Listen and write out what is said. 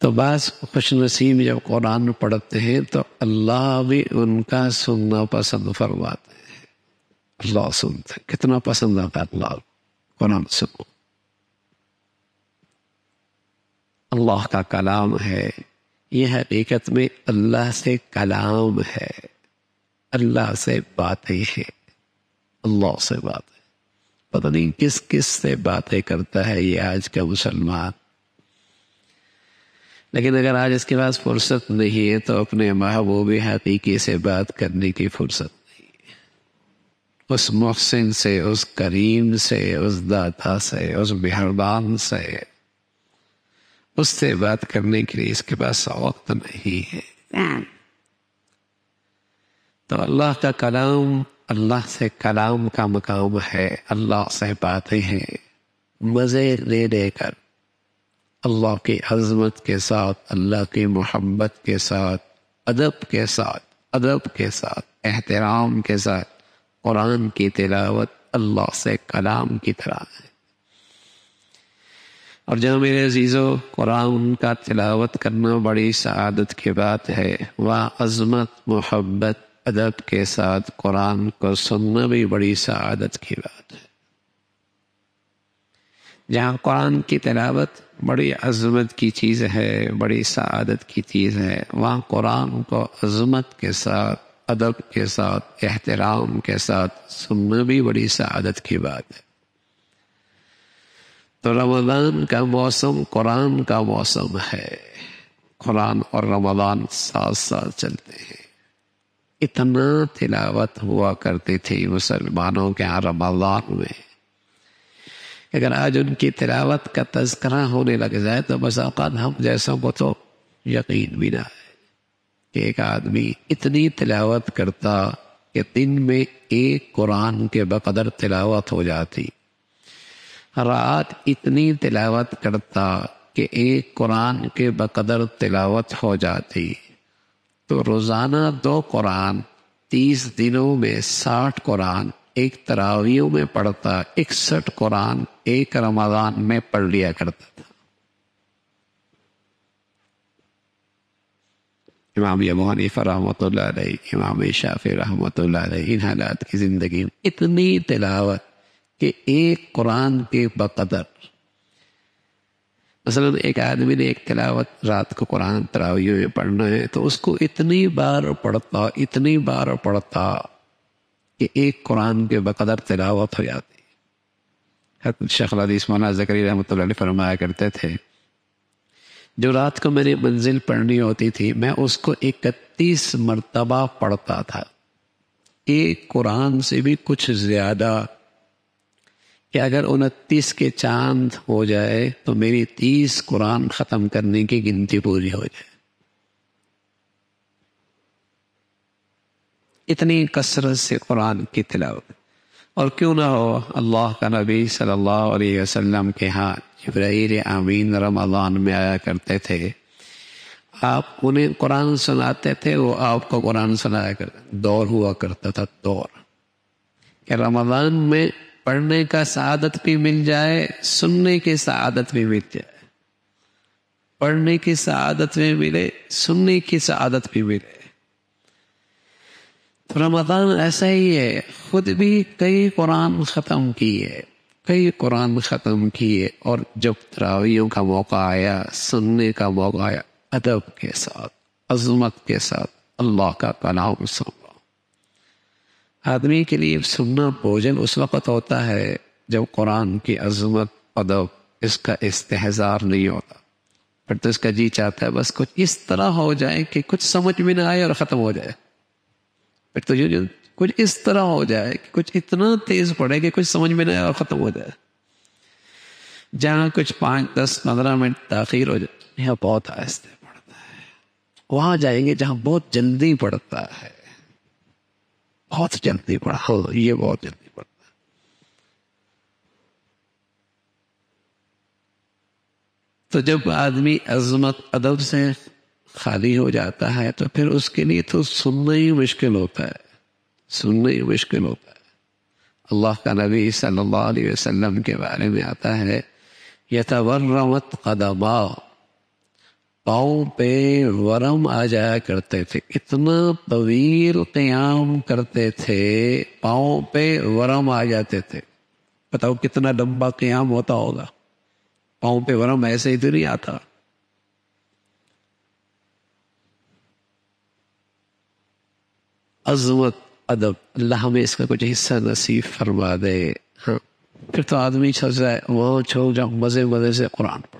تو بعض خوش نصیب جب قرآن پڑھتے ہیں تو اللہ بھی ان کا سننا پسند فرماتے ہیں. اللہ سنتے ہیں. کتنا پسند آتا ہے اللہ قرآن سنو. اللہ کا کلام ہے. یہ حقیقت میں اللہ سے کلام ہے. اللہ سے باتیں ہیں. اللہ سے باتیں. پتہ نہیں کس کس سے باتیں کرتا ہے یہ آج کا مسلمان. لیکن اگر آج اس کے پاس فرصت نہیں ہے تو اپنے محبوب حقیقی سے بات کرنے کی فرصت نہیں ہے. اس محسن سے، اس کریم سے، اس داتا سے، اس مہربان سے، اس سے بات کرنے کے لیے اس کے پاس وقت نہیں ہے. تو اللہ کا کلام، اللہ سے کلام کا مقام ہے. اللہ سے باتیں ہیں مزے لے لے کر، اللہ کی عظمت کے ساتھ، اللہ کی محبت کے ساتھ، ادب کے ساتھ احترام کے ساتھ قرآن کی تلاوت اللہ سے کلام کی طرح ہے. اور جہاں میرے عزیزو قرآن کا تلاوت کرنا بڑی سعادت کی بات ہے، وہاں عظمت، محبت، ادب کے ساتھ قرآن کو سننا بھی بڑی سعادت کی بات ہے. جہاں قرآن کی تلاوت بڑی عظمت کی چیز ہے، بڑی سعادت کی چیز ہے، وہاں قرآن کو عظمت کے ساتھ، ادب کے ساتھ، احترام کے ساتھ سننا بھی بڑی سعادت کی بات ہے. تو رمضان کا موسم قرآن کا موسم ہے. قرآن اور رمضان ساتھ ساتھ چلتے ہیں. اتنا تلاوت ہوا کرتی تھی مسلمانوں کے یہاں رمضان میں. اگر آج ان کی تلاوت کا تذکرہ ہونے لگ جائے تو بس اوقات ہم جیسوں کو تو یقین بھی نہ ہے کہ ایک آدمی اتنی تلاوت کرتا کہ دن میں ایک قرآن کے بقدر تلاوت ہو جاتی، رات اتنی تلاوت کرتا کہ ایک قرآن کے بقدر تلاوت ہو جاتی. تو روزانہ 2 قرآن، 30 دنوں میں 60 قرآن ایک تراویحوں میں پڑھتا. 61 قرآن ایک رمضان میں پڑھ لیا کرتا تھا. امام ابو حنیفہ رحمۃ اللہ علیہ، امام شافعی رحمۃ اللہ علیہ، ان حالات کی زندگی میں اتنی تلاوت کہ ایک قرآن کے بقدر. مثلا ایک آدمی نے ایک تلاوت رات کو قرآن تراویح میں پڑھنا ہے تو اس کو اتنی بار پڑھتا کہ ایک قرآن کے بقدر تلاوت ہو جاتی. حضرت شیخ الحدیث مولانا زکریا رحمۃ اللہ علیہ فرمایا کرتے تھے، جو رات کو میری منزل پڑھنی ہوتی تھی میں اس کو 31 مرتبہ پڑھتا تھا. ایک قرآن سے بھی کچھ زیادہ، کہ اگر 29 کے چاند ہو جائے تو میری 30 قرآن ختم کرنے کی گنتی پوری ہو جائے. اتنی کثرت سے قرآن کی تلاوت. اور کیوں نہ ہو، اللہ کا نبی صلی اللہ علیہ وسلم کے ہاں جبرائیل امین رمضان میں آیا کرتے تھے. آپ انہیں قرآن سناتے تھے، وہ آپ کو قرآن سنایا کرتے. دور ہوا کرتا تھا، دور کہ رمضان میں پڑھنے کا سعادت بھی مل جائے، سننے کی سعادت بھی مل جائے. پڑھنے کی سعادت بھی ملے، سننے کی سعادت بھی ملے. تو رمضان ایسا ہی ہے، خود بھی کئی قرآن ختم کیے، اور جب تراویحوں کا موقع آیا، سننے کا موقع آیا، ادب کے ساتھ، عظمت کے ساتھ اللہ کا کلام سنا. آدمی کے لیے سننا بوجھل اس وقت ہوتا ہے جب قرآن کی عظمت، ادب، اس کا استحضار نہیں ہوتا. پھر تو اس کا جی چاہتا ہے بس کچھ اس طرح ہو جائے کہ کچھ سمجھ میں نہ آئے اور ختم ہو جائے. پھر تو کچھ اس طرح ہو جائے کہ کچھ اتنا تیز پڑے کہ کچھ سمجھ میں نہ آئے اور ختم ہو جائے. جہاں کچھ 5، 10، 15 منٹ تاخیر ہو جائے، یہ بہت آہستہ پڑتا ہے. وہاں جائیں گے جہاں بہت جلدی پڑتا ہے، بہت جلدی پڑھا، یہ بہت جلدی پڑھتا ہے. تو جب آدمی عظمت ادب سے خالی ہو جاتا ہے تو پھر اس کے لیے تو سننا ہی مشکل ہوتا ہے. اللہ کا نبی صلی اللہ علیہ وسلم کے بارے میں آتا ہے، یتورمت قدما، پاؤں پہ ورم آ جایا کرتے تھے، اتنا طویل قیام کرتے تھے، پاؤں پہ ورم آ جاتے تھے. بتاؤ کتنا لمبا قیام ہوتا ہوگا. پاؤں پہ ورم ایسے ہی تو نہیں آتا. عظمت، ادب، اللہ ہمیں اس کا کچھ حصہ نصیب فرما دے. ہاں پھر تو آدمی چھل جائے وہاں چھو جاؤ، مزے مزے سے قرآن پڑھ.